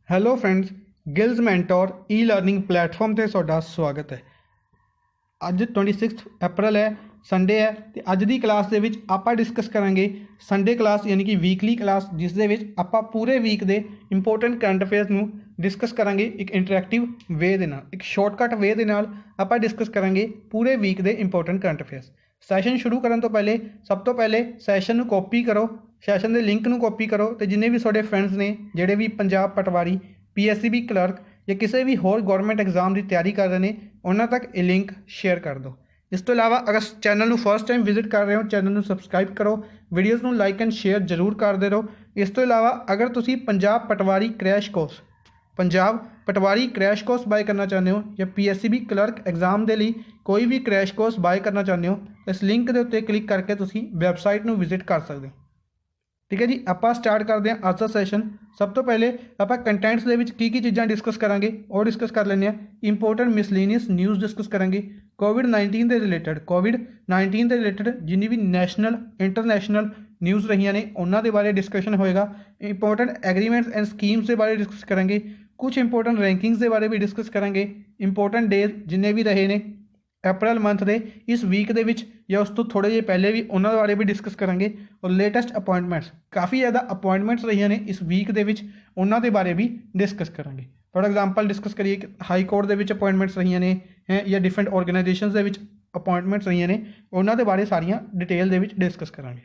Hello friends, ਗਿਲਜ਼ mentor ਈ learning platform ਤੇ ਤੁਹਾਡਾ ਸਵਾਗਤ ਹੈ। ਅੱਜ 26 ਅਪ੍ਰੈਲ ਹੈ, ਸੰਡੇ ਹੈ ਤੇ ਅੱਜ ਦੀ ਕਲਾਸ ਦੇ ਵਿੱਚ ਆਪਾਂ ਡਿਸਕਸ ਕਰਾਂਗੇ ਸੰਡੇ ਕਲਾਸ ਯਾਨੀ ਕਿ ਵੀਕਲੀ ਕਲਾਸ, ਜਿਸ ਦੇ ਵਿੱਚ ਆਪਾਂ ਪੂਰੇ ਵੀਕ ਦੇ ਇੰਪੋਰਟੈਂਟ ਕਰੰਟ ਅਫੇਅਰਸ ਨੂੰ ਡਿਸਕਸ ਕਰਾਂਗੇ ਇੱਕ ਇੰਟਰੈਕਟਿਵ ਵੇ ਦੇ ਨਾਲ, ਇੱਕ ਸ਼ਾਰਟਕਟ ਵੇ ਦੇ ਨਾਲ ਆਪਾਂ ਡਿਸਕਸ ਕਰਾਂਗੇ ਪੂਰੇ ਵੀਕ ਦੇ ਇੰਪੋਰਟੈਂਟ ਕਰੰਟ ਅਫੇਅਰਸ। ਸੈਸ਼ਨ ਸ਼ੁਰੂ ਕਰਨ ਤੋਂ ਪਹਿਲੇ ਸਭ ਤੋਂ ਪਹਿਲੇ ਸੈਸ਼ਨ ਨੂੰ ਕਾਪੀ ਕਰੋ, ਸੈਸ਼ਨ ਦੇ ਲਿੰਕ ਨੂੰ ਕਾਪੀ ਕਰੋ ਤੇ ਜਿੰਨੇ ਵੀ ਤੁਹਾਡੇ ਫਰੈਂਡਸ ਨੇ ਜਿਹੜੇ ਵੀ ਪੰਜਾਬ ਪਟਵਾਰੀ, PSCB ਕਲਰਕ ਜਾਂ ਕਿਸੇ ਵੀ ਹੋਰ ਗੌਰਮੈਂਟ ਐਗਜ਼ਾਮ ਦੀ ਤਿਆਰੀ ਕਰ ਰਹੇ ਨੇ ਉਹਨਾਂ ਤੱਕ ਇਹ ਲਿੰਕ ਸ਼ੇਅਰ ਕਰ ਦਿਓ। ਇਸ ਤੋਂ ਇਲਾਵਾ ਅਗਰ ਚੈਨਲ ਨੂੰ ਫਸਟ ਟਾਈਮ ਵਿਜ਼ਿਟ ਕਰ ਰਹੇ ਹੋ, ਚੈਨਲ ਨੂੰ ਸਬਸਕ੍ਰਾਈਬ ਕਰੋ, ਵੀਡੀਓਜ਼ ਨੂੰ ਲਾਈਕ ਐਂਡ ਸ਼ੇਅਰ ਜ਼ਰੂਰ ਕਰਦੇ ਰਹੋ। ਇਸ ਤੋਂ ਇਲਾਵਾ ਅਗਰ ਤੁਸੀਂ ਪੰਜਾਬ ਪਟਵਾਰੀ ਕ੍ਰੈਸ਼ ਕੋਰਸ ਬਾਏ ਕਰਨਾ ਚਾਹੁੰਦੇ ਹੋ ਜਾਂ PSCB ਕਲਰਕ ਐਗਜ਼ਾਮ ਦੇ ਲਈ ਕੋਈ ਵੀ ਕ੍ਰੈਸ਼ ਕੋਰਸ ਬਾਏ ਕਰਨਾ ਚਾਹੁੰਦੇ ਹੋ, ਇਸ ਲਿੰਕ ਦੇ ਉੱਤੇ ਕਲਿੱਕ ਕਰਕੇ ਤੁਸੀਂ ਵੈਬਸਾਈਟ ਨੂੰ ਵਿਜ਼ਿਟ ਕਰ ਸਕਦੇ ਹੋ। ਠੀਕ ਹੈ ਜੀ, ਆਪਾਂ ਸਟਾਰਟ ਕਰਦੇ ਹਾਂ ਅੱਜ ਦਾ ਸੈਸ਼ਨ। ਸਭ ਤੋਂ ਪਹਿਲੇ ਆਪਾਂ ਕੰਟੈਂਟਸ ਦੇ ਵਿੱਚ ਕੀ ਚੀਜ਼ਾਂ ਡਿਸਕਸ ਕਰਾਂਗੇ ਉਹ ਡਿਸਕਸ ਕਰ ਲੈਂਦੇ ਹਾਂ। ਇੰਪੋਰਟੈਂਟ ਮਿਸਲੀਨੀਅਸ ਨਿਊਜ਼ ਡਿਸਕਸ ਕਰਾਂਗੇ ਕੋਵਿਡ-19 ਦੇ ਰਿਲੇਟਡ ਜਿੰਨੀ ਵੀ ਨੈਸ਼ਨਲ ਇੰਟਰਨੈਸ਼ਨਲ ਨਿਊਜ਼ ਰਹੀਆਂ ਨੇ ਉਹਨਾਂ ਦੇ ਬਾਰੇ ਡਿਸਕਸ਼ਨ ਹੋਏਗਾ। ਇੰਪੋਰਟੈਂਟ ਐਗਰੀਮੈਂਟਸ ਐਂਡ ਸਕੀਮਸ ਦੇ ਬਾਰੇ ਡਿਸਕਸ ਕਰਾਂਗੇ, ਕੁਝ ਇੰਪੋਰਟੈਂਟ ਰੈਂਕਿੰਗਸ ਦੇ ਬਾਰੇ ਵੀ ਡਿਸਕਸ ਕਰਾਂਗੇ, ਇੰਪੋਰਟੈਂਟ ਡੇਜ਼ ਜਿੰਨੇ ਵੀ ਰਹੇ ਨੇ ਅਪ੍ਰੈਲ ਮੰਥ ਦੇ ਇਸ ਵੀਕ ਦੇ ਵਿੱਚ ਜਾਂ ਉਸ ਤੋਂ ਥੋੜ੍ਹੇ ਜਿਹੇ ਪਹਿਲੇ ਵੀ ਉਹਨਾਂ ਦੇ ਬਾਰੇ ਵੀ ਡਿਸਕਸ ਕਰਾਂਗੇ। ਔਰ ਲੇਟੈਸਟ ਅਪਾਇੰਟਮੈਂਟਸ, ਕਾਫੀ ਜ਼ਿਆਦਾ ਅਪਾਇੰਟਮੈਂਟਸ ਰਹੀਆਂ ਨੇ ਇਸ ਵੀਕ ਦੇ ਵਿੱਚ, ਉਹਨਾਂ ਦੇ ਬਾਰੇ ਵੀ ਡਿਸਕਸ ਕਰਾਂਗੇ। ਫੋਰ ਐਗਜ਼ਾਮਪਲ ਡਿਸਕਸ ਕਰੀਏ ਕਿ ਹਾਈ ਕੋਰਟ ਦੇ ਵਿੱਚ ਅਪਾਇੰਟਮੈਂਟਸ ਰਹੀਆਂ ਨੇ ਜਾਂ ਡਿਫਰੈਂਟ ਆਰਗੇਨਾਈਜੇਸ਼ਨਸ ਦੇ ਵਿੱਚ ਅਪਾਇੰਟਮੈਂਟਸ ਰਹੀਆਂ ਨੇ, ਉਹਨਾਂ ਦੇ ਬਾਰੇ ਸਾਰੀਆਂ ਡਿਟੇਲ ਦੇ ਵਿੱਚ ਡਿਸਕਸ ਕਰਾਂਗੇ।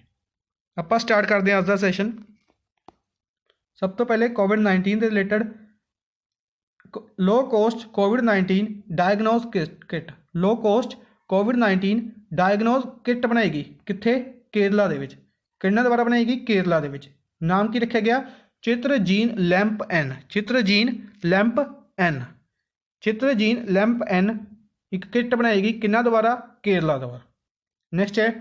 ਆਪਾਂ ਸਟਾਰਟ ਕਰਦੇ ਹਾਂ ਅੱਜ ਦਾ ਸੈਸ਼ਨ। ਸਭ ਤੋਂ ਪਹਿਲੇ ਕੋਵਿਡ-19 ਦੇ ਰਿਲੇਟਡ ਲੋ ਕੋਸਟ ਕੋਵਿਡ-19 ਡਾਇਗਨੋਸ ਕਿਟ, ਲੋ ਕੋਸਟ ਕੋਵਿਡ-19 ਡਾਇਗਨੋਸ ਕਿੱਟ ਬਣਾਏਗੀ ਕਿੱਥੇ? ਕੇਰਲਾ ਦੇ ਵਿੱਚ। ਕਿਹਨਾਂ ਦੁਆਰਾ ਬਣਾਏਗੀ? ਕੇਰਲਾ ਦੇ ਵਿੱਚ। ਨਾਮ ਕੀ ਰੱਖਿਆ ਗਿਆ? ਚਿਤਰਜੀਨ ਲੈਂਪ ਐਨ ਇੱਕ ਕਿੱਟ ਬਣਾਏਗੀ ਕਿਹਨਾਂ ਦੁਆਰਾ? ਕੇਰਲਾ ਦੁਆਰਾ। ਨੈਕਸਟ ਹੈ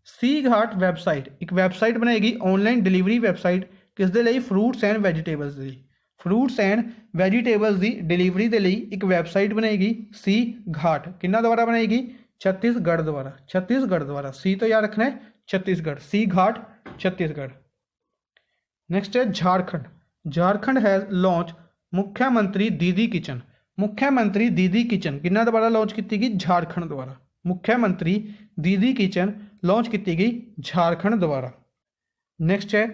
ਸੀ ਘਾਟ ਵੈਬਸਾਈਟ, ਇੱਕ ਵੈਬਸਾਈਟ ਬਣਾਏਗੀ ਔਨਲਾਈਨ ਡਿਲੀਵਰੀ ਵੈਬਸਾਈਟ, ਕਿਸ ਦੇ ਲਈ? ਫਰੂਟਸ ਐਂਡ ਵੈਜੀਟੇਬਲਸ ਦੇ ਲਈ। Fruits and vegetables the delivery ਦੇ ਲਈ ਇੱਕ ਵੈਬਸਾਈਟ ਬਣਾਏਗੀ ਸੀ ਘਾਟ। ਕਿਹਨਾਂ ਦੁਆਰਾ ਬਣਾਏਗੀ? ਛੱਤੀਸਗੜ੍ਹ ਦੁਆਰਾ। ਸੀ ਤੋਂ ਯਾਦ ਰੱਖਣਾ ਹੈ ਛੱਤੀਸਗੜ੍ਹ, ਸੀ ਘਾਟ ਛੱਤੀਸਗੜ੍ਹ। ਨੈਕਸਟ ਹੈ ਝਾਰਖੰਡ ਹੈਜ਼ ਲਾਂਚ ਮੁੱਖਿਆ ਮੰਤਰੀ ਦੀਦੀ ਕਿਚਨ। ਕਿਹਨਾਂ ਦੁਆਰਾ ਲਾਂਚ ਕੀਤੀ ਗਈ? ਝਾਰਖੰਡ ਦੁਆਰਾ। ਮੁੱਖਿਆ ਮੰਤਰੀ ਦੀਦੀ ਕਿਚਨ ਲਾਂਚ ਕੀਤੀ ਗਈ ਝਾਰਖੰਡ ਦੁਆਰਾ। ਨੈਕਸਟ ਹੈ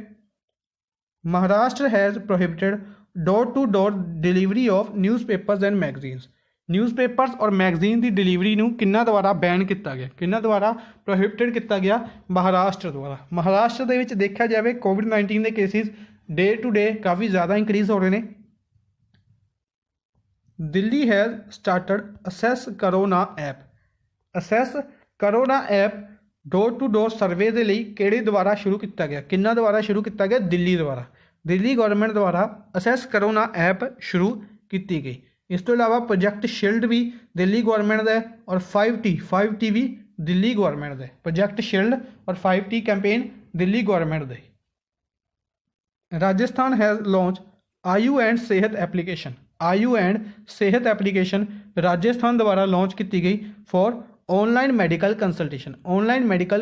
Maharashtra has prohibited door to door delivery of newspapers and magazines. Newspapers ਔਰ ਮੈਗਜ਼ੀਨ ਦੀ ਡਿਲੀਵਰੀ ਨੂੰ ਕਿਹਨਾਂ ਦੁਆਰਾ ਬੈਨ ਕੀਤਾ ਗਿਆ? ਕਿਹਨਾਂ ਦੁਆਰਾ ਪ੍ਰੋਹਿਬਿਟਡ ਕੀਤਾ ਗਿਆ? ਮਹਾਰਾਸ਼ਟਰ ਦੁਆਰਾ। ਮਹਾਰਾਸ਼ਟਰ ਦੇ ਵਿੱਚ ਦੇਖਿਆ ਜਾਵੇ ਕੋਵਿਡ-19 ਦੇ ਕੇਸਿਸ ਡੇ ਟੂ ਡੇ ਕਾਫੀ ਜ਼ਿਆਦਾ ਇੰਕਰੀਜ਼ ਹੋ ਰਹੇ ਨੇ। Delhi has started assess corona app door to door survey ਦੇ ਲਈ ਕਿਹੜੇ ਦੁਆਰਾ ਸ਼ੁਰੂ ਕੀਤਾ ਗਿਆ? ਕਿਹਨਾਂ ਦੁਆਰਾ ਸ਼ੁਰੂ ਕੀਤਾ ਗਿਆ? ਦਿੱਲੀ ਦੁਆਰਾ। ਦਿੱਲੀ ਗਵਰਨਮੈਂਟ ਦੁਆਰਾ ਅਸੈਸ ਕਰੋਨਾ ਐਪ ਸ਼ੁਰੂ ਕੀਤੀ ਗਈ। ਇਸ ਤੋਂ ਇਲਾਵਾ ਪ੍ਰੋਜੈਕਟ ਸ਼ਿਲਡ ਵੀ ਦਿੱਲੀ ਗਵਰਨਮੈਂਟ ਦਾ ਹੈ ਔਰ 5T ਵੀ ਦਿੱਲੀ ਗਵਰਨਮੈਂਟ ਦਾ ਹੈ। ਪ੍ਰੋਜੈਕਟ ਸ਼ਿਲਡ ਔਰ 5T ਕੈਂਪੇਨ ਦਿੱਲੀ ਗਵਰਨਮੈਂਟ ਦਾ ਹੈ। ਰਾਜਸਥਾਨ ਹੈਜ਼ ਲਾਂਚ ਆਯੂ ਐਂਡ ਸਿਹਤ ਐਪਲੀਕੇਸ਼ਨ ਰਾਜਸਥਾਨ ਦੁਆਰਾ ਲਾਂਚ ਕੀਤੀ ਗਈ ਫॉर ऑनलाइन मेडिकल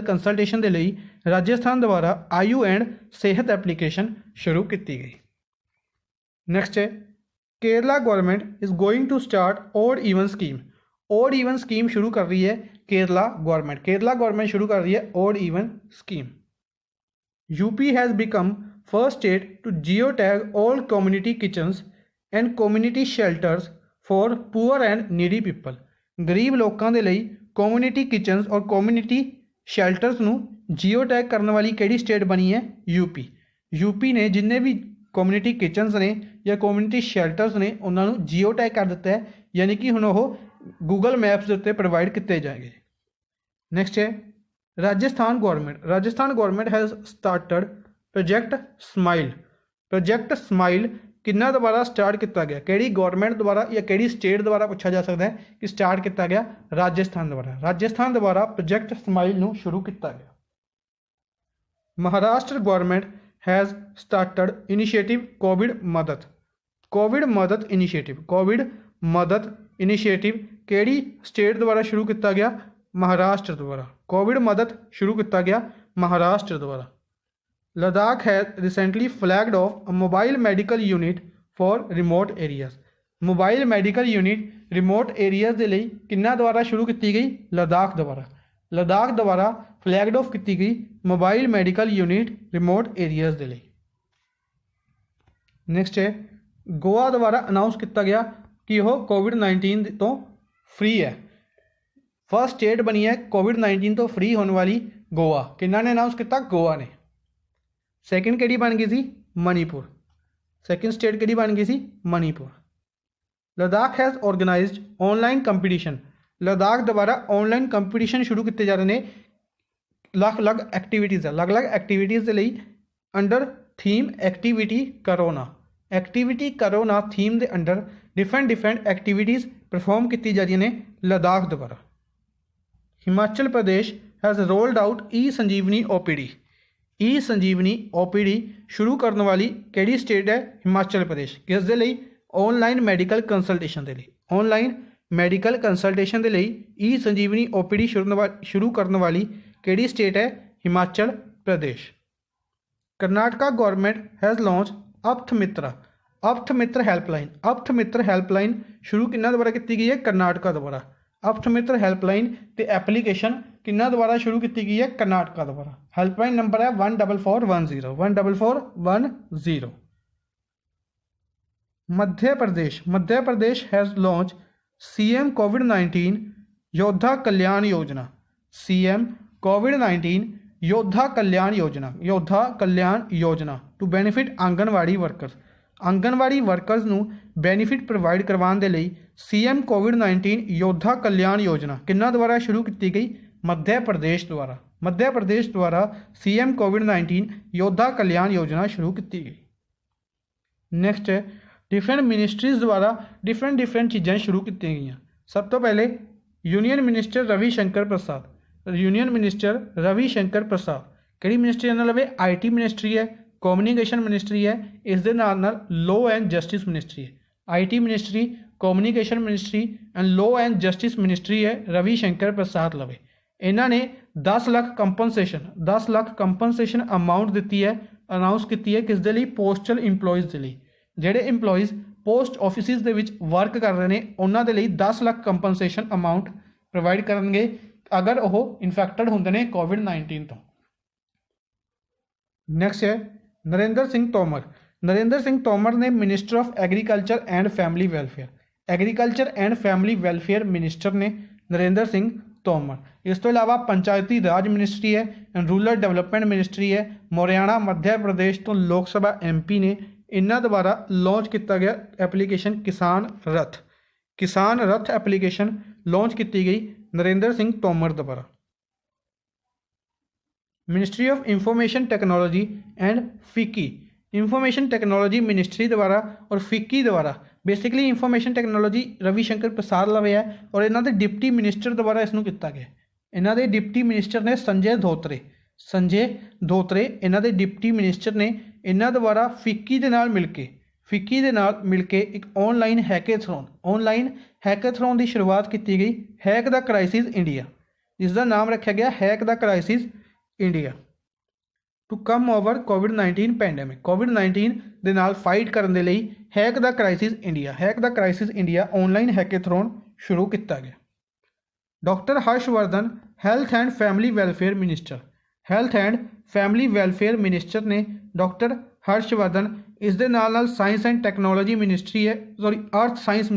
कंसल्टेशन ਦੇ ਲਈ ਰਾਜਸਥਾਨ ਦੁਆਰਾ ਆਯੂ ਐਂਡ ਸਿਹਤ ਐਪਲੀਕੇਸ਼ਨ ਸ਼ੁਰੂ ਕੀਤੀ ਗਈ। ਨੈਕਸਟ ਹੈ Kerala government is going to start odd even scheme ਸ਼ੁਰੂ ਕਰ ਰਹੀ ਹੈ ਕੇਰਲਾ ਗਵਰਨਮੈਂਟ ਸ਼ੁਰੂ ਕਰ ਰਹੀ ਹੈ odd even scheme. UP has become first state to geo tag all community kitchens and community shelters for poor and needy people. गरीब लोगों के लिए कम्युनिटी किचन्स और कम्युनिटी शैल्टर्स ਨੂੰ जियो टैग करने वाली ਕਿਹੜੀ स्टेट बनी है? यूपी ने जिन्ने भी कम्युनिटी किचन्स ने या कम्युनिटी शैल्टर्स ने उन्होंने जियो टैग कर दिता है, यानी कि हुण वो गूगल मैप्स के उत्ते प्रोवाइड किए जाएंगे। नैक्सट है Rajasthan government has started project smile किन्ना द्वारा स्टार्ट किया गया? किहड़ी गवर्नमेंट द्वारा या किहड़ी स्टेट द्वारा पूछा जा सकता है कि स्टार्ट किया गया? राजस्थान द्वारा प्रोजैक्ट स्माइल नूं शुरू किया गया। Maharashtra government has started initiative Covid मदद इनिशिएटिव किहड़ी स्टेट द्वारा शुरू किया गया? महाराष्ट्र द्वारा। कोविड मदद शुरू किया गया महाराष्ट्र द्वारा। Ladakh has recently flagged of a mobile medical unit for remote areas. Mobile medical unit remote areas के लिए किन्ना द्वारा शुरू की गई? लद्दाख द्वारा। लद्दाख द्वारा फ्लैगड ऑफ की गई mobile medical unit remote areas के लिए। नैक्सट है गोवा द्वारा अनाउंस किया गया कि वह कोविड-19 तो फ्री है। फर्स्ट स्टेट बनी है कोविड-19 तो फ्री होने वाली गोवा। किन्ना ने अनाउंस किया? गोवा ने। सैकेंड किहड़ी बन गई सी? मणिपुर। सैकेंड स्टेट किहड़ी बन गई सी? Manipur. Ladakh has organised online competition. Ladakh द्वारा ऑनलाइन कंपीटीशन शुरू किए जा रहे हैं। अलग अलग एक्टिविटीज़ अलग अलग एक्टिविटीज़ के लिए अंडर थीम एक्टिविटी करोना। एक्टिविटी करोना थीम के अंडर डिफरेंट एक्टिविटीज़ परफॉर्म की जा रही हैं लद्दाख द्वारा। Himachal Pradesh has rolled out e Sanjeevani OPD। E Sanjeevani OPD शुरू करने वाली किहड़ी स्टेट है? हिमाचल प्रदेश। किस दे लई? ऑनलाइन मैडिकल कंसलटेशन के लिए। ऑनलाइन मैडिकल कंसलटेशन के लिए ई संजीवनी OPD शुरू करने वाली किहड़ी स्टेट है? Himachal Pradesh. Karnataka government has launch Aptha Mitra. Aptha Mitra helpline. Aptha Mitra helpline शुरू किन्ना द्वारा की गई है? कर्नाटका द्वारा। अप्थ मित्र हैल्पलाइन ते एप्लीकेशन किन्ना द्वारा शुरू की गई है? कर्नाटका द्वारा। हैल्पलाइन नंबर है 14410 14410। Madhya Pradesh. Madhya Pradesh has launch CM कोविड-19 योद्धा कल्याण योजना। CM कोविड-19 योद्धा कल्याण योजना। Yoddha Kalyan Yojana to benefit anganwadi workers. Anganwadi workers नू बेनीफिट प्रोवाइड करवाने के लिए CM कोविड-19 योद्धा कल्याण योजना किन्ना द्वारा शुरू की गई? मध्य प्रदेश द्वारा। मध्य प्रदेश द्वारा CM कोविड-19 योद्धा कल्याण योजना शुरू की गई। नैक्सट है डिफरेंट मिनिस्ट्रीज द्वारा डिफरेंट चीज़ें शुरू की गई। सब तो पहले यूनियन मिनिस्टर रविशंकर प्रसाद। यूनियन मिनिस्टर रविशंकर प्रसाद किहड़ी मिनिस्ट्री नाल लवे? IT मिनिस्ट्री है, कम्युनिकेशन मिनिस्ट्री है, इस दे नाल लॉ एंड जस्टिस मिनिस्ट्री है। IT ministry, communication ministry and law and justice ministry है रविशंकर प्रसाद लवे। इन्हों ने 10 लाख कंपनसेशन अमाउंट दी है, अनाउंस की है। किस दे लई? पोस्टल इंपलॉयज़ के लिए। ਜਿਹੜੇ इंपलॉयज़ पोस्ट ऑफिसिस ਦੇ ਵਿੱਚ वर्क कर रहे हैं ਉਹਨਾਂ ਦੇ ਲਈ 10 ਲੱਖ ਕੰਪਨਸੇਸ਼ਨ ਅਮਾउंट प्रोवाइड ਕਰਨਗੇ अगर वो इन्फैक्टेड होंगे ने कोविड-19 तो। नैक्सट है नरेंद्र सिंह तोमर। नरेंद्र सिंह तोमर ने minister of agriculture and family welfare. Agriculture and family welfare minister ने नरेंद्र सिंह तोमर। इस तो इलावा पंचायती राज मिनिस्ट्री है एंड रूरल डेवलपमेंट मिनिस्ट्री है। हरियाणा मध्य प्रदेश तो लोक सभा MP ने इन्हों द्वारा लॉन्च किया गया एप्लीकेशन किसान रथ। किसान रथ एप्लीकेशन लॉन्च की गई नरेंद्र सिंह तोमर द्वारा। Ministry of information technology and FICCI. Information technology ministry द्वारा और फिक्की द्वारा बेसिकली इंफॉर्मेशन टेक्नोलॉजी रविशंकर प्रसाद लवे है और इन्हों के डिप्टी मिनिस्टर द्वारा इसनूं किया गया। इन्हों के डिप्टी मिनिस्टर ने संजय धोत्रे। संजय धोत्रे इन्हों के डिप्टी मिनिस्टर ने इन्हों द्वारा फिक्की के नाल मिल के एक ऑनलाइन हैकेथलॉन की शुरुआत की गई। हैक द क्राइसिस इंडिया, जिसका नाम रखा गया hack the crisis India to come over कोविड-19 पैंडेमिक। कोविड-19 के नाल फाइट करने के लिए hack the crisis India online hackathon शुरू किया गया। Doctor Harshvardhan health and family welfare minister. Health and family welfare minister ने डॉक्टर हर्षवर्धन इस दे नाल साइंस एंड टैक्नोलॉजी मिनिस्ट्री है अर्थ साइंस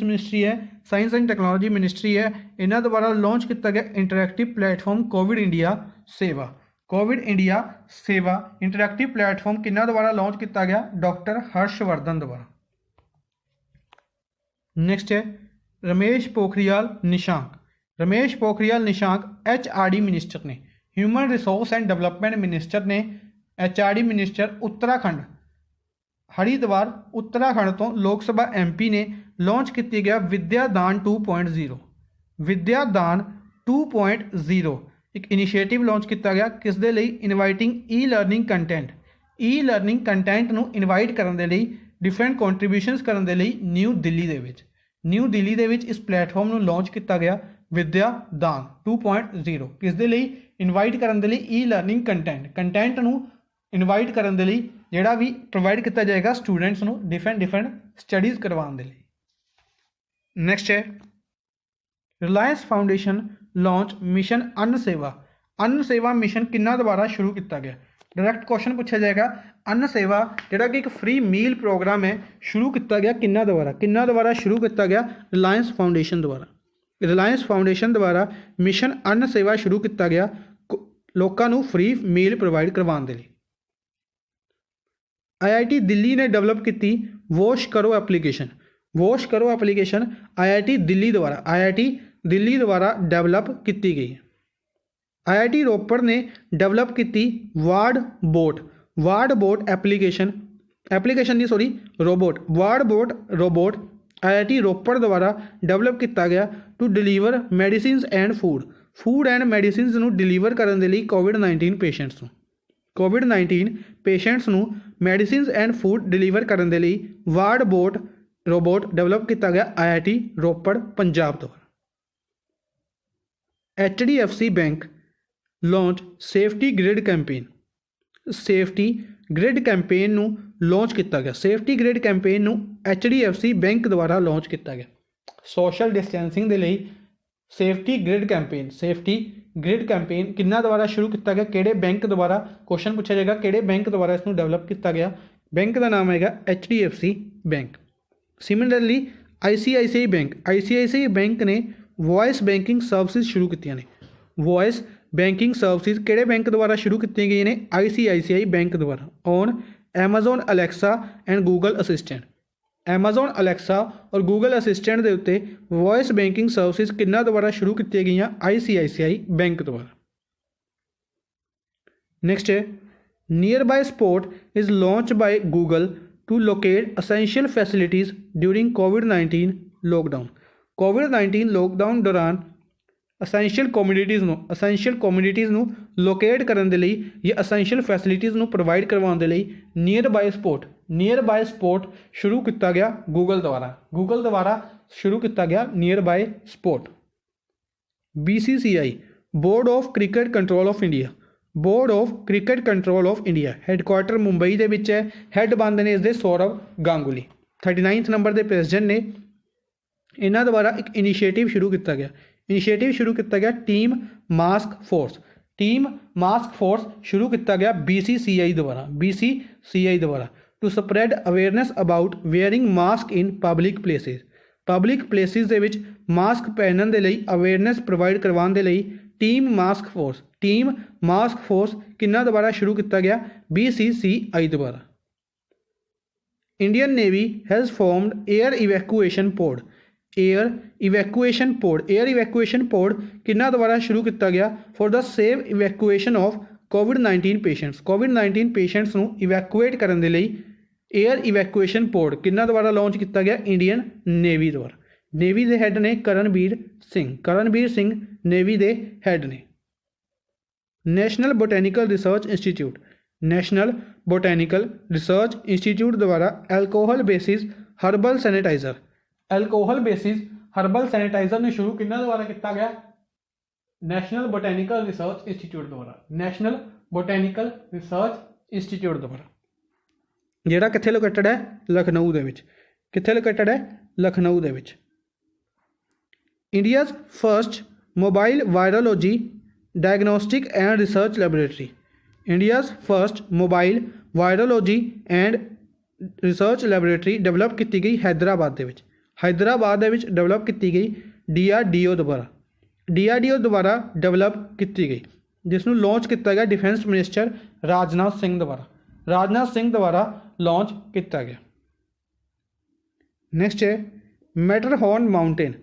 मिनिस्ट्री है साइंस एंड टैक्नोलॉजी मिनिस्ट्री है। इन्हों द्वारा लॉन्च किया गया इंटरैक्टिव प्लेटफॉर्म कोविड इंडिया सेवा इंटरैक्टिव प्लेटफॉर्म किन्ना द्वारा लॉन्च किया गया? डॉक्टर हर्षवर्धन द्वारा। नैक्सट है रमेश पोखरियाल निशांक HRD मिनिस्टर ने। Human resource and development minister ने HRD मिनिस्टर उत्तराखंड हरिद्वार उत्तराखंड तो लोक सभा MP ने लॉन्च किया गया विद्यादान 2.0। विद्यादान 2.0 एक इनिशिएटिव लॉन्च किया गया किस दे लई? इनवाइटिंग ई लर्निंग कंटेंट नूं इनवाइट करने के लिए डिफरेंट कॉन्ट्रीब्यूशनस करने के लिए न्यू दिल्ली दे विच इस प्लेटफॉर्म नूं लॉन्च किया गया विद्यादान 2.0 किस दे लई? इनवाइट करने के लिए ई लर्निंग कंटेंट नूं इनवाइट करने के लिए ਜਿਹੜਾ ਵੀ ਪ੍ਰੋਵਾਈਡ ਕੀਤਾ ਜਾਏਗਾ ਸਟੂਡੈਂਟਸ ਨੂੰ ਡਿਫਰੈਂਟ ਸਟੱਡੀਜ਼ ਕਰਵਾਉਣ ਦੇ ਲਈ। ਨੈਕਸਟ ਹੈ ਰਿਲਾਇੰਸ ਫਾਊਂਡੇਸ਼ਨ ਲਾਂਚ ਮਿਸ਼ਨ ਅੰਨ ਸੇਵਾ ਮਿਸ਼ਨ ਕਿੰਨਾ ਦੁਆਰਾ ਸ਼ੁਰੂ ਕੀਤਾ ਗਿਆ। डायरैक्ट क्वेश्चन पूछा जाएगा अन्न सेवा जोड़ा कि एक फ्री मील प्रोग्राम है शुरू किया गया किन्ना द्वारा शुरू किया गया रिलायंस फाउंडेशन द्वारा मिशन अन्न सेवा शुरू किया गया लोगों को फ्री मील प्रोवाइड करवाने के लिए। IIT दिल्ली ने डेवलप की वॉश करो एप्लीकेशन IIT दिल्ली द्वारा डेवलप की गई है। IIT रोपड़ ने डेवलप की ward bot application robot IIT Ropar द्वारा डेवलप किया गया to deliver medicine and food and medicine deliver करने के लिए कोविड-19 पेशेंट्स नू मेडिसिन एंड फूड डिलीवर करने के लिए वार्ड बोट रोबोट डेवलप किया गया IIT रोपड़ पंजाब द्वारा। HDFC bank launch safety grid campaign नू लॉन्च किया गया HDFC बैंक द्वारा लॉन्च किया गया। सोशल डिस्टेंसिंग के लिए सेफ्टी ग्रिड कैंपेन किन्ना द्वारा शुरू किया गया किहड़े बैंक द्वारा क्वेश्चन पूछा जाएगा किहड़े बैंक द्वारा इसनू डेवलप किया गया। बैंक का नाम है HDFC bank. Similarly ICICI bank ने वॉइस बैंकिंग सर्विसेज शुरू की ने वॉइस बैंकिंग सर्विसेज किहड़े बैंक द्वारा शुरू की गई ने ICICI बैंक द्वारा on Amazon Alexa and Google assistant. Amazon Alexa और गूगल असिस्टेंट के उत्ते वॉइस बैंकिंग सर्विसेज किन्ना द्वारा शुरू की गई ICICI बैंक द्वारा। नेक्स्ट है near by spot is launch by Google to locate essential facilities during COVID nineteen दौरान ਅਸੈਂਸ਼ੀਅਲ ਕਮਿਊਨਿਟੀਜ਼ ਨੂੰ ਲੋਕੇਟ ਕਰਨ ਦੇ ਲਈ ਜਾਂ ਅਸੈਂਸ਼ੀਅਲ ਫੈਸਿਲਿਟੀਜ਼ ਨੂੰ ਪ੍ਰੋਵਾਈਡ ਕਰਵਾਉਣ ਦੇ ਲਈ ਨੀਅਰ ਬਾय ਸਪੋਟ ਸ਼ੁਰੂ ਕੀਤਾ ਗਿਆ ਗੂਗਲ ਦੁਆਰਾ ਸ਼ੁਰੂ ਕੀਤਾ ਗਿਆ near by spot. BCCI board of cricket control of India headquarter Mumbai ਦੇ ਵਿੱਚ ਹੈ। ਹੈੱਡ ਬੰਦੇ ਨੇ ਇਸ ਦੇ ਸੌਰਵ ਗਾਂਗੁਲੀ 39th ਨੰਬਰ ਦੇ ਪ੍ਰੈਜ਼ੀਡੈਂਟ ਨੇ। ਇਹਨਾਂ ਦੁਆਰਾ ਇੱਕ ਇਨੀਸ਼ੀਏਟਿਵ ਸ਼ੁਰੂ ਕੀਤਾ ਗਿਆ टीम मास्क फोर्स शुरू किया गया BCCI द्वारा to spread awareness about wearing mask in public places दे विच मास्क पहनने के लिए अवेयरनेस प्रोवाइड करवाने के लिए टीम मास्क फोर्स किन्ना द्वारा शुरू किया गया BCCI द्वारा। Indian navy has formed air evacuation pod किन्ना द्वारा शुरू किया गया for the safe evacuation of कोविड-19 पेशेंट्स नू इवैक्यूएट करने के लिए एयर इवैक्यूएशन पोड किन्ना द्वारा लॉन्च किया गया इंडियन नेवी द्वारा। नेवी के हैड ने करणबीर सिंह नेवी के हैड ने। नेशनल बोटैनिकल रिसर्च इंस्टीट्यूट द्वारा एल्कोहल बेसिस हर्बल सैनिटाइजर ने शुरू किन्ना द्वारा किया गया नैशनल बोटैनिकल रिसर्च इंस्टीट्यूट द्वारा जिहड़ा कित्थे लोकेटेड है लखनऊ दे विच। India's first mobile virology diagnostic and research laboratory develop की गई हैदराबाद डेवलप की गई DRDO द्वारा डेवलप की गई जिसनों लॉन्च किया गया डिफेंस मिनिस्टर राजनाथ सिंह द्वारा लॉन्च किया गया। नेक्स्ट है मैटरहॉर्न माउंटेन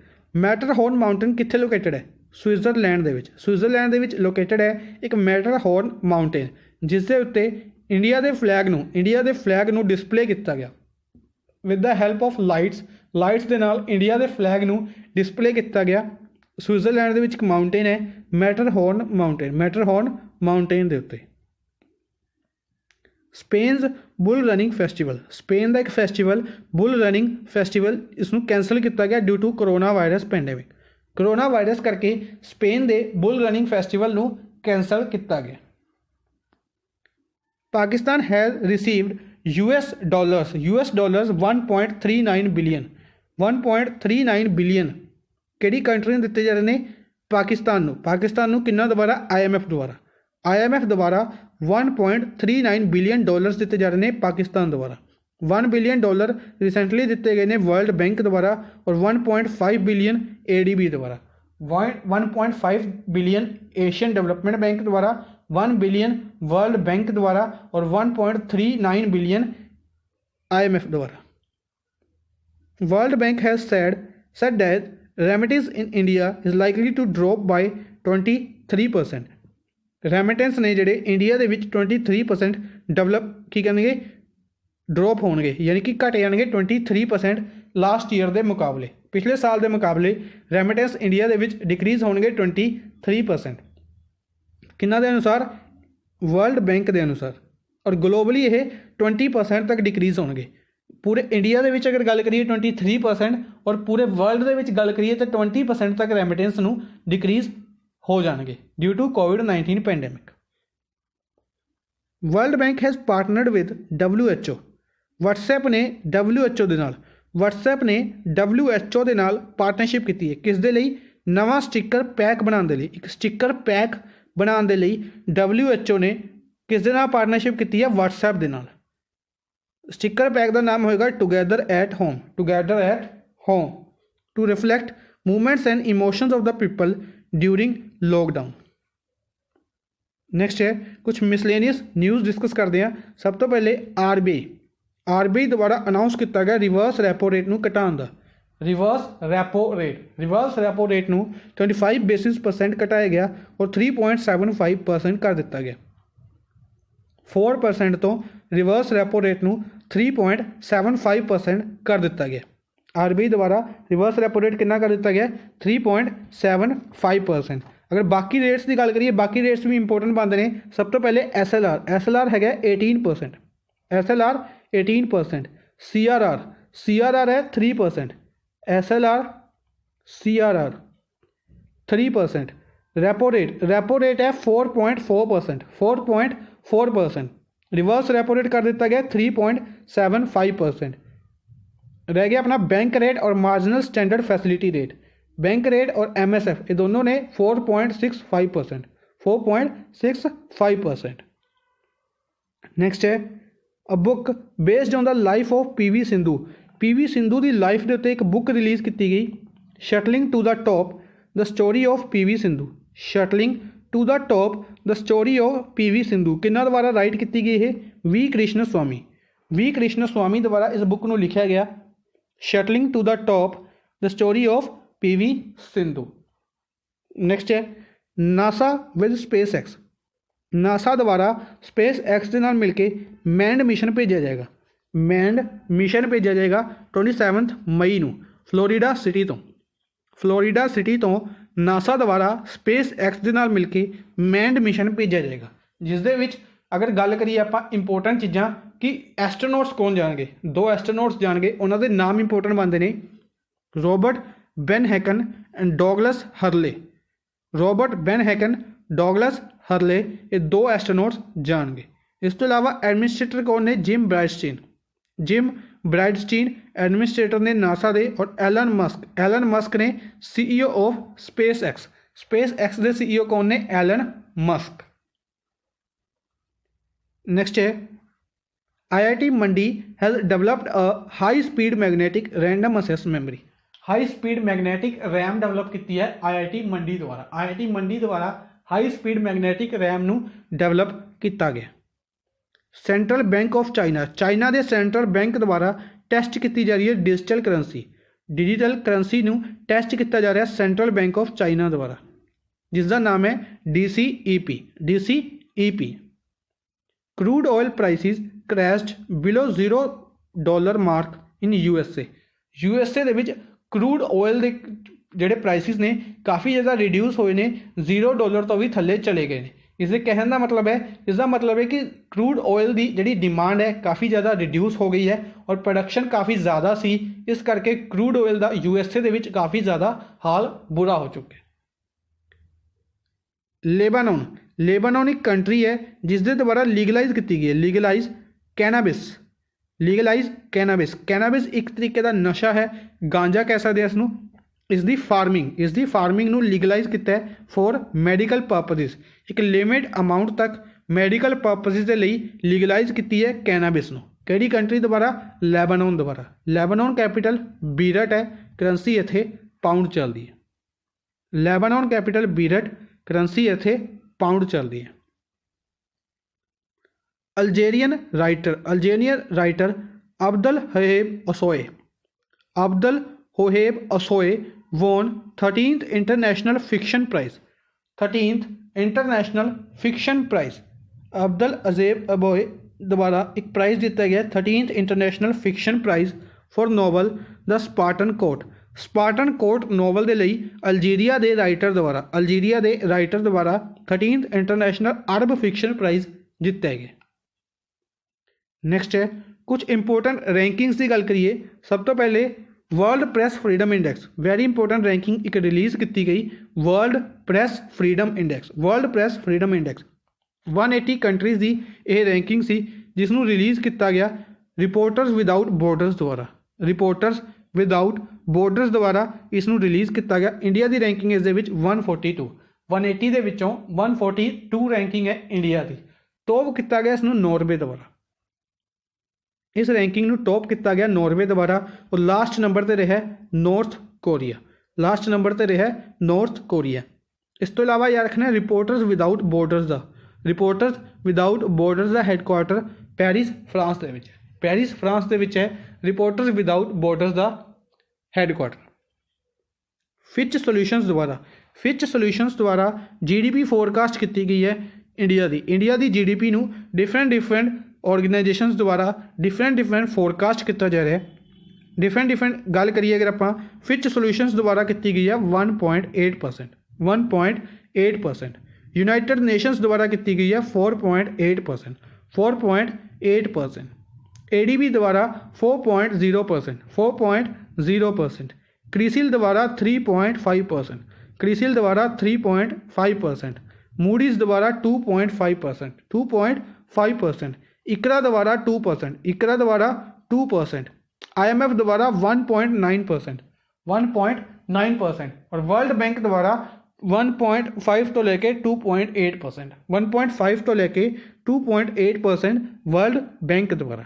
कित्थे लोकेटेड है स्विट्जरलैंड लोकेटेड है एक मैटरहॉर्न माउंटेन जिसके उत्ते इंडिया के फ्लैग नू डिस्पले किया गया with the help of lights के नाल इंडिया के फ्लैग नू डिस्पले किया गया। स्विट्जरलैंड के एक माउंटेन है मैटरहॉर्न माउंटेन के उत्ते। Spain bull running festival Spain का एक फैसटिवल बुल रनिंग फैसटिवल इसनू कैंसल किया गया ड्यू टू कोरोना वायरस करके स्पेन के बुल रनिंग फैसटिवल नू कैंसल किया गया। Pakistan has received US dollars 1.39 billion 1.39 billion ਕਿਹੜੀ ਕੰਟਰੀ ਨੂੰ ਦਿੱਤੇ ਜਾ ਰਹੇ ਨੇ? ਪਾਕਿਸਤਾਨ ਨੂੰ ਕਿੰਨਾ ਦੁਆਰਾ? IMF ਦੁਆਰਾ 1.39 ਬਿਲੀਅਨ ਡਾਲਰਸ ਦਿੱਤੇ ਜਾ ਰਹੇ ਨੇ ਪਾਕਿਸਤਾਨ ਦੁਆਰਾ। 1 ਬਿਲੀਅਨ ਡਾਲਰ ਰਿਸੈਂਟਲੀ ਦਿੱਤੇ ਗਏ ਨੇ ਵਰਲਡ ਬੈਂਕ ਦੁਆਰਾ ਔਰ 1.5 ਬਿਲੀਅਨ ADB ਦੁਆਰਾ, 1.5 ਬਿਲੀਅਨ ਏਸ਼ੀਅਨ ਡਿਵੈਲਪਮੈਂਟ ਬੈਂਕ ਦੁਆਰਾ, 1 ਬਿਲੀਅਨ ਵਰਲਡ ਬੈਂਕ ਦੁਆਰਾ ਔਰ 1.39 ਬਿਲੀਅਨ IMF ਦੁਆਰਾ। World Bank has said that remittances in India is likely to drop by 23%। Remittance ਨੇ ਜਿਹੜੇ ਇੰਡੀਆ ਦੇ ਵਿੱਚ 23% ਡਿਵੈਲਪ ਕੀ ਕਰਨਗੇ? ਡਰੋਪ ਹੋਣਗੇ, ਯਾਨੀ ਕਿ ਘਟ ਜਾਣਗੇ 23% ਲਾਸਟ ਈਅਰ ਦੇ ਮੁਕਾਬਲੇ, ਪਿਛਲੇ ਸਾਲ ਦੇ ਮੁਕਾਬਲੇ ਰੈਮਿਟੈਂਸ ਇੰਡੀਆ ਦੇ ਵਿੱਚ ਡਿਕਰੀਜ਼ ਹੋਣਗੇ 23%। ਕਿੰਨਾ ਦੇ ਅਨੁਸਾਰ? ਵਰਲਡ ਬੈਂਕ ਦੇ ਅਨੁਸਾਰ। ਔਰ ਗਲੋਬਲੀ ਇਹ 20% ਤੱਕ ਡਿਕਰੀਜ਼ ਹੋਣਗੇ। ਪੂਰੇ ਇੰਡੀਆ ਦੇ ਵਿੱਚ ਅਗਰ ਗੱਲ ਕਰੀਏ 23% ਔਰ ਪੂਰੇ ਵਰਲਡ ਦੇ ਵਿੱਚ ਗੱਲ ਕਰੀਏ ਤਾਂ 20% ਤੱਕ ਰੈਮਿਟੈਂਸ ਨੂੰ ਡਿਕਰੀਜ਼ ਹੋ ਜਾਣਗੇ due to COVID-19 pandemic. World bank has partnered with WHO। WhatsApp ਨੇ WHO ਦੇ ਨਾਲ ਪਾਰਟਨਰਸ਼ਿਪ ਕੀਤੀ ਹੈ। ਕਿਸ ਦੇ ਲਈ? ਨਵਾਂ ਸਟਿੱਕਰ ਪੈਕ ਬਣਾਉਣ ਦੇ ਲਈ। ਇੱਕ ਸਟਿੱਕਰ ਪੈਕ ਬਣਾਉਣ ਦੇ ਲਈ WHO ਨੇ ਕਿਸ ਦੇ ਨਾਲ ਪਾਰਟਨਰਸ਼ਿਪ ਕੀਤੀ ਹੈ? WhatsApp ਦੇ ਨਾਲ। ਸਟਿੱਕਰ ਪੈਕ ਦਾ ਨਾਮ ਹੋਏਗਾ together at home to reflect movements and emotions of the people during lockdown. Next ਹੈ ਕੁਛ ਮਿਸਲੇਨੀਅਸ ਨਿਊਜ਼ ਡਿਸਕਸ ਕਰਦੇ ਹਾਂ। ਸਭ ਤੋਂ ਪਹਿਲੇ RBI ਦੁਆਰਾ ਅਨਾਊਂਸ ਕੀਤਾ ਗਿਆ ਰਿਵਰਸ ਰੈਪੋ ਰੇਟ ਨੂੰ ਘਟਾਉਣ ਦਾ। ਰਿਵਰਸ ਰੈਪੋ ਰੇਟ ਨੂੰ 25 ਬੇਸਿਸ % ਘਟਾਇਆ ਗਿਆ ਔਰ 3.75% ਕਰ ਦਿੱਤਾ ਗਿਆ। 4% ਤੋਂ ਰਿਵਰਸ ਰੈਪੋ ਰੇਟ ਨੂੰ 3.75% ਕਰ ਦਿੱਤਾ ਗਿਆ। RBI ਦੁਆਰਾ ਰਿਵਰਸ ਰੈਪੋ ਰੇਟ ਕਿੰਨਾ ਕਰ ਦਿੱਤਾ ਗਿਆ? 3.75%। ਅਗਰ ਬਾਕੀ ਰੇਟਸ ਦੀ ਗੱਲ ਕਰੀਏ, ਬਾਕੀ ਰੇਟਸ ਵੀ ਇੰਪੋਰਟੈਂਟ ਬਣਦੇ ਨੇ। ਸਭ ਤੋਂ ਪਹਿਲੇ SLR ਹੈਗਾ 18%, CRR ਹੈ 3%, CRR 3%। ਰੈਪੋ ਰੇਟ ਹੈ 4.4%। ਰਿਵਰਸ ਰੈਪੋ ਰੇਟ ਕਰ ਦਿੱਤਾ ਗਿਆ 3.75%। ਰਹਿ ਗਿਆ ਆਪਣਾ ਬੈਂਕ ਰੇਟ ਔਰ marginal standing facility rate. Bank rate ਔਰ MSF ਇਹ ਦੋਨੋਂ ਨੇ 4.65%। ਨੈਕਸਟ ਹੈ a book based on the life of PV Sindhu ਦੀ ਲਾਈਫ ਦੇ ਉੱਤੇ ਇੱਕ ਬੁੱਕ ਰਿਲੀਜ਼ ਕੀਤੀ ਗਈ। Shuttling to the top the story of PV Sindhu. Shuttling to the top the story of PV Sindhu ਕਿੰਨਾ ਦੁਆਰਾ ਰਾਈਟ ਕੀਤੀ ਗਈ? ਇਹ V ਕ੍ਰਿਸ਼ਨ ਸਵਾਮੀ ਦੁਆਰਾ ਇਸ ਬੁੱਕ ਨੂੰ ਲਿਖਿਆ ਗਿਆ। Shuttling to the top the story of PV Sindhu. Next ਹੈ NASA ਵਿਦ SpaceX। NASA ਦੁਆਰਾ SpaceX ਦੇ ਨਾਲ ਮਿਲ ਕੇ ਮੈਂਡ ਮਿਸ਼ਨ ਭੇਜਿਆ ਜਾਏਗਾ। 27 ਮਈ ਨੂੰ ਫਲੋਰੀਡਾ ਸਿਟੀ ਤੋਂ NASA ਦੁਆਰਾ SpaceX ਦੇ ਨਾਲ ਮਿਲ ਕੇ ਮੈਂਡ ਮਿਸ਼ਨ ਭੇਜਿਆ ਜਾਏਗਾ, ਜਿਸ ਦੇ ਵਿੱਚ ਅਗਰ ਗੱਲ ਕਰੀਏ ਆਪਾਂ ਇੰਪੋਰਟੈਂਟ ਚੀਜ਼ਾਂ ਕਿ ਐਸਟਰੋਨੌਟਸ ਕੌਣ ਜਾਣਗੇ? 2 ਐਸਟਰੋਨੌਟਸ ਜਾਣਗੇ। ਉਹਨਾਂ ਦੇ ਨਾਮ ਇੰਪੋਰਟੈਂਟ ਬਣਦੇ ਨੇ ਰੋਬਰਟ ਬੈਨ ਹੈਕਨ ਐਂਡ ਡੌਗਲਸ ਹਰਲੇ। ਇਹ 2 ਐਸਟਰੋਨੌਟਸ ਜਾਣਗੇ। ਇਸ ਤੋਂ ਇਲਾਵਾ ਐਡਮਿਨਿਸਟ੍ਰੇਟਰ ਕੌਣ ਨੇ? ਜਿਮ ਬ੍ਰਾਈਡਸਟੀਨ ਐਡਮਿਨਿਸਟ੍ਰੇਟਰ ਨੇ NASA ਦੇ ਔਰ ਐਲਨ ਮਸਕ ਨੇ CEO ਆਫ SpaceX ਦੇ CEO ਕੌਣ ਨੇ? Elon Musk. ਨੈਕਸਟ ਹੈ IIT Mandi has developed a high speed magnetic random access memory. High speed magnetic RAM develop ਕੀਤੀ ਹੈ IIT ਮੰਡੀ ਦੁਆਰਾ ਹਾਈ ਸਪੀਡ ਮੈਗਨੈਟਿਕ ਰੈਮ ਨੂੰ ਡਿਵੈਲਪ ਕੀਤਾ ਗਿਆ। ਸੈਂਟਰਲ ਬੈਂਕ ਆਫ ਚਾਈਨਾ ਦੇ ਸੈਂਟਰਲ ਬੈਂਕ ਦੁਆਰਾ ਟੈਸਟ ਕੀਤੀ ਜਾ ਰਹੀ ਹੈ ਡਿਜੀਟਲ ਕਰੰਸੀ ਨੂੰ ਟੈਸਟ ਕੀਤਾ ਜਾ ਰਿਹਾ ਸੈਂਟਰਲ ਬੈਂਕ ਆਫ ਚਾਈਨਾ ਦੁਆਰਾ, ਜਿਸ ਦਾ ਨਾਮ ਹੈ DCEP। crude oil prices crashed below $0 mark in USA ਦੇ ਵਿੱਚ crude oil ਦੇ ਜਿਹੜੇ ਪ੍ਰਾਈਸਿਸ ਨੇ ਕਾਫੀ ਜ਼ਿਆਦਾ ਰਿਡਿਊਸ ਹੋਏ ਨੇ, $0 ਤੋਂ ਵੀ ਥੱਲੇ ਚਲੇ ਗਏ ਨੇ। ਇਸ ਦਾ ਮਤਲਬ ਹੈ ਕਿ crude oil ਦੀ ਜਿਹੜੀ ਡਿਮਾਂਡ ਹੈ ਕਾਫੀ ਜ਼ਿਆਦਾ ਰਿਡਿਊਸ ਹੋ ਗਈ ਹੈ ਔਰ ਪ੍ਰੋਡਕਸ਼ਨ ਕਾਫੀ ਜ਼ਿਆਦਾ ਸੀ। ਇਸ ਕਰਕੇ crude oil ਦਾ USA ਦੇ ਵਿੱਚ ਕਾਫੀ ਜ਼ਿਆਦਾ ਹਾਲ ਬੁਰਾ ਹੋ ਚੁੱਕਿਆ। लेबनान एक कंट्री है जिस दे द्वारा लीगलाइज की गई है, लीगलाइज कैनाबिस। कैनाबिस एक तरीके का नशा है, गांजा कह सकते हैं इसनूं। इसकी फार्मिंग नूं लीगलाइज किया है फॉर मैडिकल पर्पजिज, एक लिमिट अमाउंट तक मैडिकल पर्पजिज के लिए लीगलाइज की है कैनाबिस नूं। किहड़ी कंट्री द्वारा? लैबनान द्वारा। लैबनान कैपिटल बीरट है, करंसी इत्थे पाउंड चलती है। लैबनान कैपिटल बीरट, करंसी इत्थे पाउंड चलती है। अल्जेरियन राइटर अब्दुल होहेब असोए won 13th international fiction prize. 13th international fiction prize Abdul अजेब अबोए द्वारा एक प्राइज़ दिता गया 13th international fiction prize for novel the Spartan court novel के लिए अल्जीरिया के राइटर द्वारा 13th international Arab fiction prize जितया गया। नैक्सट है कुछ इंपोर्टेंट रैंकिंग्स की गल करिए। सब तो पहले world press freedom index, very important ranking एक रिलीज़ की गई, world press freedom index 180 countries की यह रैंकिंग सी जिसनों रिलीज़ किया गया रिपोर्टर्स विदाउट बॉर्डर्स द्वारा इसनों रिलीज़ किया गया। इंडिया की रैंकिंग इस 142 180 के विचों 142 रैंकिंग है इंडिया की। टॉप किया गया इसनों नॉर्वे द्वारा, इस रैंकिंग में टॉप किया गया नॉर्वे द्वारा। और लास्ट नंबर पर रहा नॉर्थ कोरिया। इस तो इलावा याद रखना रिपोर्टर्स विदाउट बॉर्डर्स का हैडक्वार्टर पैरिस फ्रांस के है रिपोर्टर्स विदाउट बॉर्डर्स का हैडक्वार्टर। फिच सोल्यूशंस द्वारा GDP फोरकास्ट की गई है इंडिया की GDP नूं डिफरेंट ऑर्गेनाइजेशंस द्वारा डिफरेंट फोरकास्ट किया जा रहा है। डिफरेंट गल करिए अगर आप फिच सोल्यूशंस द्वारा की गई है 1.8%। यूनाइटेड नेशंस द्वारा की गई है 4.8%। ADB द्वारा 4.0%। क्रिसिल द्वारा 3.5%। मूडीज द्वारा 2.5%। इकरा द्वारा 2%। IMF द्वारा 1.9%। और वर्ल्ड बैंक द्वारा 1.5 तो लेके 2.8%। 1.5 तो लेके 2.8% वर्ल्ड बैंक द्वारा।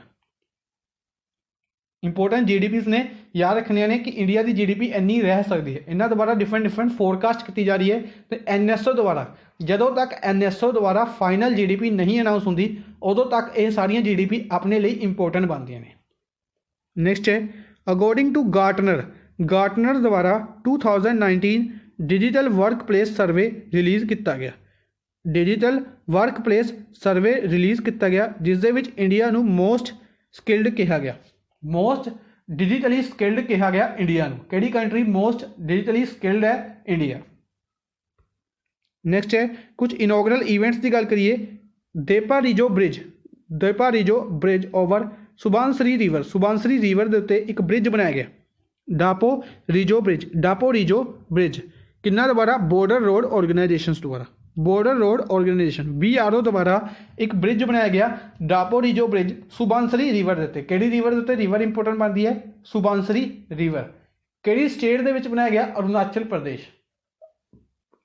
इंपोर्टेंट GDPs ने याद रखने ने कि इंडिया की GDP इन्नी रह सकती है। इन्होंने द्वारा डिफरेंट फोरकास्ट की जा रही है। तो NSO द्वारा जदों तक NSO द्वारा फाइनल GDP नहीं अनाउंस होंगी उदों तक ये सारिया GDP अपने लिए इंपोर्टेंट बनदियां ने। नैक्सट है अकॉर्डिंग टू गार्टनर द्वारा 2019 डिजिटल वर्क प्लेस सर्वे रिलीज़ किया गया। जिस दे विच इंडिया नूं मोस्ट स्किल्ड कहा गया। मोस्ट डिजिटली स्किल्ड कहा गया इंडिया नूं। किहड़ी कंट्री मोस्ट डिजिटली स्किल्ड है? इंडिया। नैक्सट है कुछ इनॉग्रल इवेंट्स की गल करिए। देपा रिजो ब्रिज ओवर सुबानसरी रिवर के उत्ते एक ब्रिज बनाया गया। डापो रिजो ब्रिज किन्ना द्वारा? बॉर्डर रोड ऑर्गेनाइजेशन BRO द्वारा एक ब्रिज बनाया गया डापो रिजो ब्रिज सुबानसरी रिवर के उत्ते। किहड़ी रिवर के उत्ते? रिवर इंपोर्टेंट बनती है सुबानसरी रिवर। किहड़ी स्टेट दे विच बनाया गया?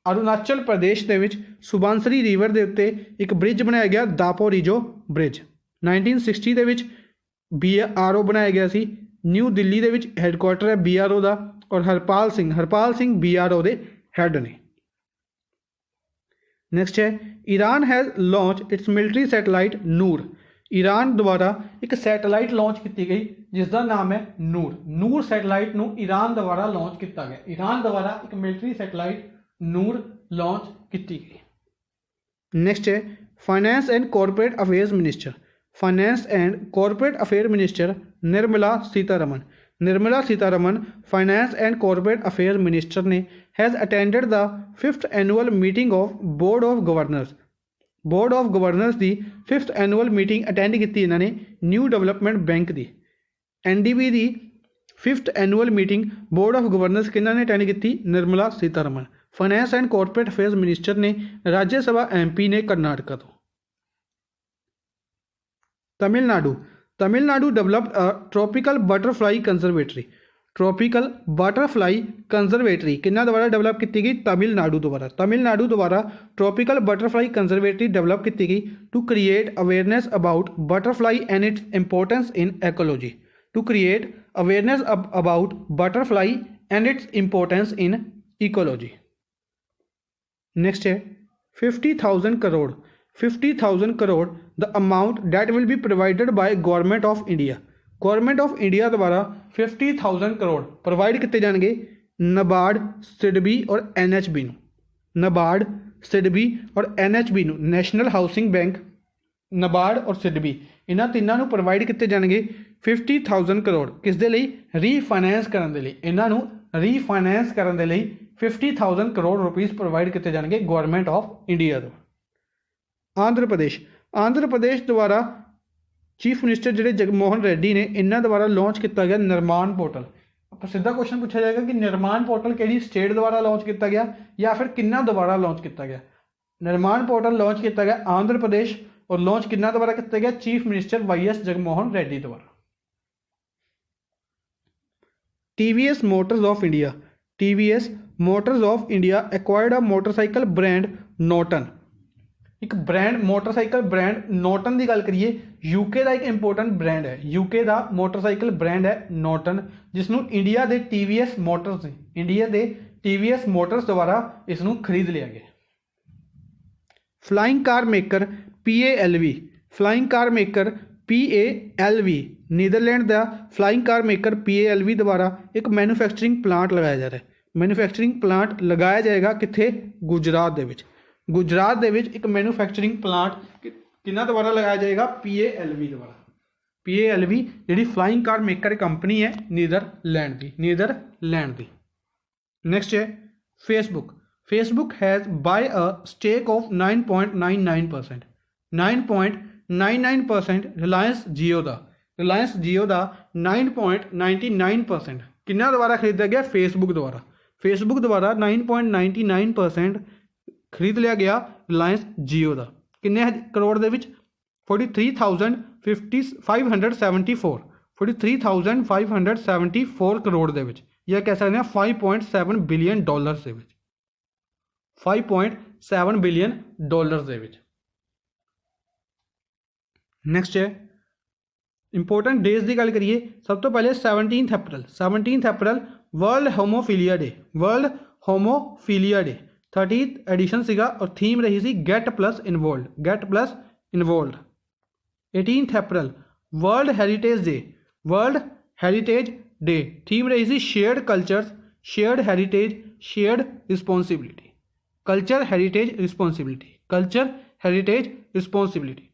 अरुणाचल प्रदेश दे विच सुबानसरी रिवर के उत्ते एक ब्रिज बनाया गया दापो रिजो ब्रिज। 1960 दे विच BRO बनाया गया सी। न्यू दिल्ली दे विच हैडक्वार्टर है BRO का और हरपाल सिंह BRO के हैड ने। नैक्सट है Iran has launch its military satellite Noor. Iran द्वारा एक सैटेलाइट लॉन्च की गई जिसका नाम है नूर सैटेलाइट नूं ईरान द्वारा लॉन्च किया गया। ईरान द्वारा एक मिलिट्री सैटेलाइट नूर लॉन्च की गई। नैक्सट है finance and corporate affair minister Nirmala Sitharaman finance and corporate affair minister ने has attended the 5th annual meeting of board of governors की 5th एनुअल मीटिंग अटेंड की इन्होंने न्यू डेवलपमेंट बैंक की। NDB की 5th annual meeting board of governors किन्होंने attend की? Nirmala Sitharaman. Finance and corporate affairs minister ने Rajya Sabha MP ने कर्नाटका तो। Tamil Nadu Tamil Nadu developed a tropical butterfly कंजरवेटरी। Tropical butterfly कंजरवेटरी किन्ना द्वारा डेवलप की गई? तमिलनाडु द्वारा ट्रॉपिकल बटरफ्लाई कंजरवेटरी डेवलप की गई to create awareness about butterfly and its importance in ecology. To create awareness about butterfly and its importance in ecology. Next है 50,000 crore. 50,000 crore the amount that will be provided by government of India. Government of India द्वारा 50,000 crore provide किए जाएंगे नबार्ड, सिडबी और NHB। NABARD, SIDBI और NHB national housing bank, NABARD और सिडबी इन्होंने तीनों provide किए जाएंगे 50,000 करोड़ किस दे लई? रीफाइनैंस करने के लिए। इन्हों रीफाइनैंस करने के लिए 50,000 करोड़ रुपीज़ प्रोवाइड किए जाएंगे गवर्नमेंट ऑफ इंडिया द्वारा। आंध्र प्रदेश द्वारा चीफ मिनिस्टर जिहड़े जगमोहन रेड्डी ने इन्होंने द्वारा लॉन्च किया गया निर्माण पोर्टल। सीधा क्वेश्चन पूछा जाएगा कि निर्माण पोर्टल किहड़ी स्टेट द्वारा लॉन्च किया गया या फिर किन्ना द्वारा लॉन्च किया गया? निर्माण पोर्टल लॉन्च किया गया आंध्र प्रदेश और लॉन्च किन्ना द्वारा किया गया? Chief minister YS Jagmohan Reddy द्वारा। TVS Motors of India. TVS Motors of India acquired a motorcycle brand Norton. एक ब्रांड मोटरसाइकिल ब्रांड नॉटन की गल करिए UK का एक इंपोर्टेंट ब्रांड है। UK का मोटरसाइकिल ब्रांड है नॉटन जिसनों इंडिया के TVS मोटर्स इंडिया के TVS मोटर्स द्वारा इसनों खरीद लिया गया। Flying car maker PALV। Flying car maker PALV नीदरलैंड का फ्लाइंग कार मेकर PALV द्वारा एक मैन्युफैक्चरिंग प्लांट लगाया जा रहा है। मैन्युफैक्चरिंग प्लांट लगाया जाएगा कित्थे? गुजरात दे विच। गुजरात दे विच एक मैन्युफैक्चरिंग प्लांट किन्ना द्वारा लगाया जाएगा? PALV द्वारा। PALV जिहड़ी फ्लाइंग कार मेकर कंपनी है नीदरलैंड की। नेक्स्ट है Facebook. Facebook has buy a stake of 9.99%। 9.99% Reliance Jio का 9.99% किन्ना द्वारा खरीदा गया? फेसबुक द्वारा। फेसबुक द्वारा 9.99% खरीद लिया गया रिलायंस जियो का। किन्ने करोड़ दे विच? 43,574 करोड़ दे विच, या कह सकते हैं $5.7 बिलियन दे विच। $5.7 बिलियन दे विच। नैक्सट है इंपोर्टेंट डेज की गल करिए। सब तो पहले 17 अप्रैल world haemophilia day. World haemophilia day 30th edition सीगा और थीम रही सी गेट प्लस इन्वॉल्वड। 18 अप्रैल वर्ल्ड हेरिटेज डे थीम रही सी shared cultures, shared heritage, shared responsibility. Culture heritage responsibility.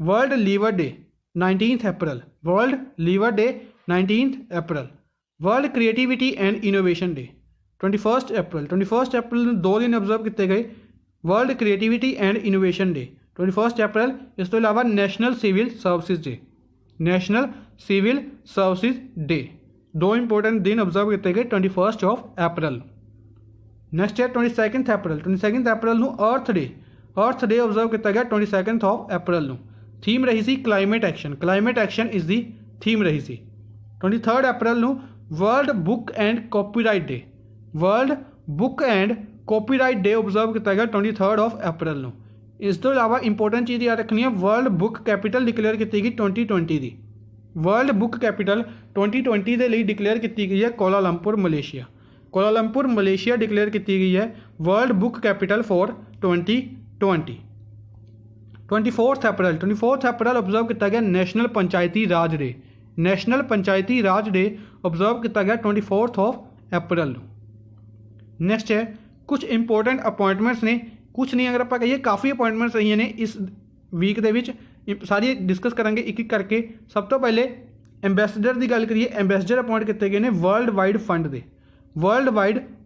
World liver day 19 अप्रैल। वर्ल्ड लीवर डे 19 अप्रैल। World creativity and innovation day 21 April. 21 अप्रैल 2 दिन ऑब्जर्व किए गए। World creativity and innovation day 21 April. इस तो इलावा national civil services day, national civil services day 2 important दिन ऑब्जर्व किए गए 21 अप्रैल। नैक्सट है 22 अप्रैल। 22 अप्रैल अर्थ डे ऑब्जर्व किया गया 22 अप्रैल। थीम रही सी climate action is the theme रही सी। 23 अप्रैल world book and copyright day, world book and copyright day observe किया गया 23 अप्रैल। इस तो इलावा इंपोर्टेंट चीज़ याद रखनी है, वर्ल्ड बुक कैपिटल डिक्लेयर की गई 2020 की। वर्ल्ड बुक कैपिटल 2020 के लिए डिक्लेयर की गई है Kuala Lumpur Malaysia. Kuala Lumpur Malaysia declare की गई है world book capital for 2020। 24 April observe किया गया नेशनल पंचायती राज डे। नेशनल पंचायती राज डे ऑब्जर्व किया गया 24 अप्रैल। नैक्सट है कुछ इंपोर्टेंट अपॉइंटमेंट्स ने, कुछ नहीं अगर आप कहिए काफ़ी अपॉइंटमेंट्स रही ने इस वीक दे विच, सारी डिस्कस करेंगे एक एक करके। सब तो पहले एंबेसडर की गल करिए। एंबेसडर अपॉइंट किए गए हैं वर्ल्ड वाइड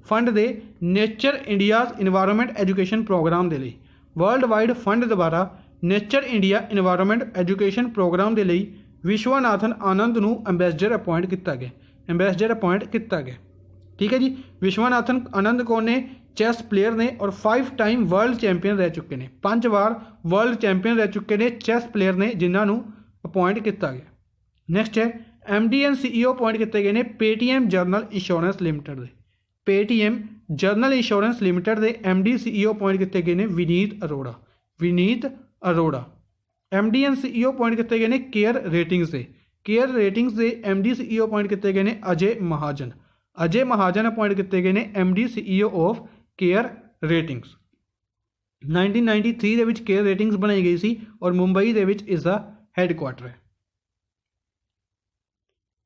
फंड दे nature India's environment education programme के लिए। वर्ल्ड वाइड फंड द्वारा nature India environment education programme के लिए विश्वनाथन आनंद को एंबेसडर अपॉइंट किया गया। ठीक है जी। विश्वनाथन आनंद कौन ने चैस प्लेयर ने और 5 टाइम वर्ल्ड चैंपियन रह चुके हैं। 5 बार वर्ल्ड चैंपियन रह चुके हैं चैस प्लेयर ने जिन्होंने अपॉइंट किया गया। नैक्सट है MD एंड CEO अपॉइंट किए गए हैं पेटीएम जनरल इंश्योरेंस लिमिटेड के। पेटीएम जनरल इंश्योरेंस लिमिटेड के MD CEO अपॉइंट किए गए हैं Vineet Arora. Vineet Arora. MD and CEO appoint किए गए हैं केयर रेटिंग्स के। केयर रेटिंग्स के MD CEO अपॉइंट किए गए हैं अजय महाजन। अजय महाजन अपॉइंट किए गए हैं MD CEO of Care Ratings. 1993 ਦੇ ਵਿੱਚ केयर रेटिंग्स बनाई गई सी और मुंबई ਦੇ ਵਿੱਚ इसका हैडकुआटर है।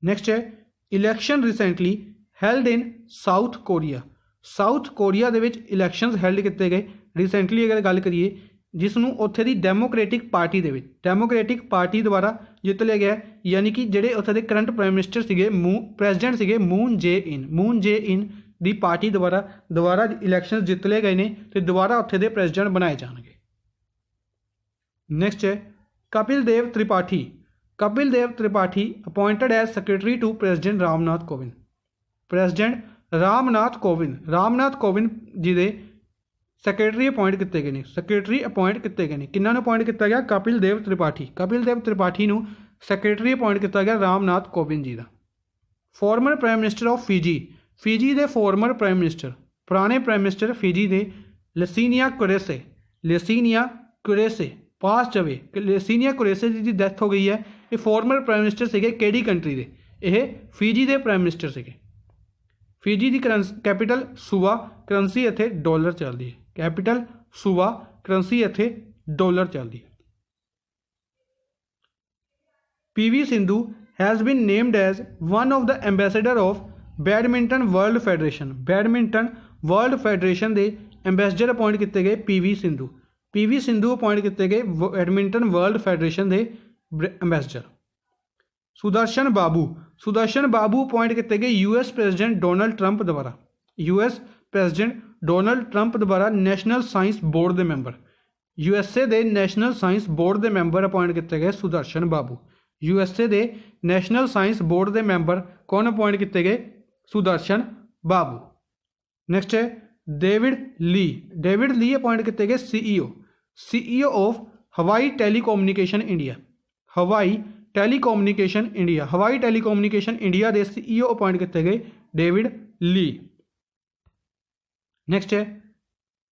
नैक्सट है इलैक्शन रिसेंटली हैल्ड इन साउथ कोरिया। साउथ कोरिया ਦੇ ਵਿੱਚ इलैक्शनस हैल्ड किए गए रिसेंटली अगर गल करिए जिसनों उत्थे दी डेमोक्रेटिक पार्टी दे विच डेमोक्रेटिक पार्टी द्वारा जित लिया गया, यानी कि जिहड़े उत्थे दे करंट प्राइम मिनिस्टर सीगे प्रेजिडेंट सीगे मून जे इन दी पार्टी द्वारा इलैक्शन जित लिए गए ने ते दोबारा उत्थे दे प्रेजिडेंट बनाए जाएंगे। नैक्सट है Kapil Dev Tripathi. Kapil Dev Tripathi appointed as secretary to president Ramnath Kovind. President Ramnath Kovind ji दे सैक्रेटरी अपॉइंट किए गए हैं। सैक्रेटरी अपॉइंट किए गए हैं किन्होंने अपॉइंट किया गया कपिल देव त्रिपाठी नूं सैक्रेटरी अपॉइंट किया गया रामनाथ कोविंद जी का। Former prime minister of Fiji के फॉर्मर प्राइम मिनिस्टर पुराने प्राइम मिनिस्टर फिजी के लसीनिया कुरेसे पास अवे। लसीनिया कुरेसे जी की डैथ हो गई है। ये फॉर्मर प्राइम मिनिस्टर से किहड़ी कंट्री के? यह फिजी के प्राइम मिनिस्टर से। फिजी की कैपिटल सूबा करंसी इत्थे डॉलर चलती है। कैपिटल सूबा करंसी इत्थे डॉलर चलती है। PV Sindhu has been named as one of the ambassador of badminton world federation. Badminton world federation के एंबेसडर अपॉइंट किए गए PV सिंधु अपॉइंट किए गए बैडमिंटन वर्ल्ड फेडरेशन के एंबेसडर। सुदर्शन बाबू अपॉइंट किए गए US प्रेजिडेंट डोनाल्ड ट्रंप द्वारा नैशनल साइंस बोर्ड के मैंबर। USA के नैशनल साइंस बोर्ड के मैंबर अपॉइंट किए गए सुदर्शन बाबू। USA के नैशनल साइंस बोर्ड के मैंबर कौन अपॉइंट किए गए? सुदर्शन बाबू। नैक्सट है डेविड ली अपॉइंट किए गए CEO ऑफ हवाई टेलीकम्युनिकेशन इंडिया। हवाई टेलीकम्युनिकेशन इंडिया के CEO अपॉइंट किए गए डेविड ली। नैक्सट है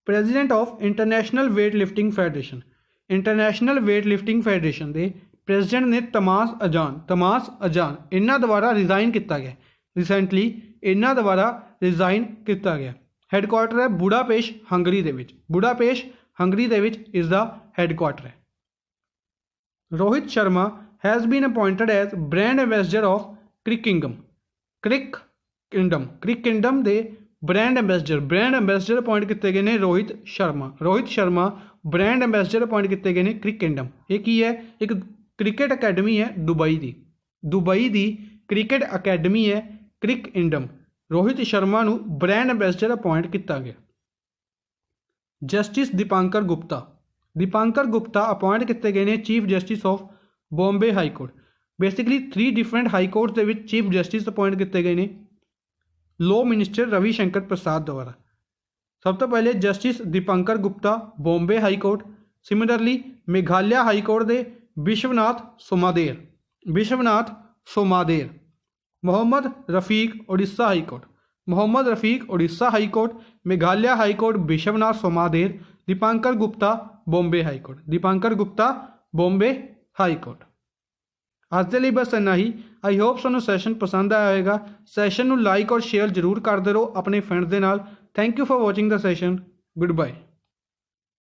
president of international weight lifting federation. International weight lifting federation के प्रेजिडेंट ने तमास अजान इन्हों द्वारा रिजाइन किया गया। रिसेंटली इन्हों द्वारा रिजाइन किया गया। हैडकुआटर है बुडापेस्ट हंगरी इसका हैडकुआटर है। Rohit Sharma has been appointed as brand ambassador of Crick Kingdom के ब्रांड एंबेसडर अपॉइंट किए गए हैं Rohit Sharma brand ambassador appoint किए गए हैं क्रिक किंगडम। ये की है? एक क्रिकेट अकैडमी है दुबई की क्रिकेट अकैडमी है क्रिक किंगडम। रोहित शर्मा नूं ब्रांड एंबेसडर अपॉइंट किया गया। जस्टिस दीपांकर गुप्ता अपॉइंट किए गए हैं chief justice of Bombay high court. Basically 3 different high court के चीफ जस्टिस अपॉइंट किए गए हैं लॉ मिनिस्टर रविशंकर प्रसाद द्वारा। सब तो पहले justice Dipankar Gupta Bombay high court. Similarly Meghalaya high court के Vishwanath Somadder. Mohammad Rafiq Orissa high court. Meghalaya high court Vishwanath Somadder. Dipankar Gupta Bombay high court. आज के लिए बस इन्ना ही। आई होप तुहानूं सैशन पसंद आया होगा। सैशन नूं लाइक और शेयर जरूर करते रहो अपने फ्रेंड्स के नाल। Thank you for watching the session. Good bye.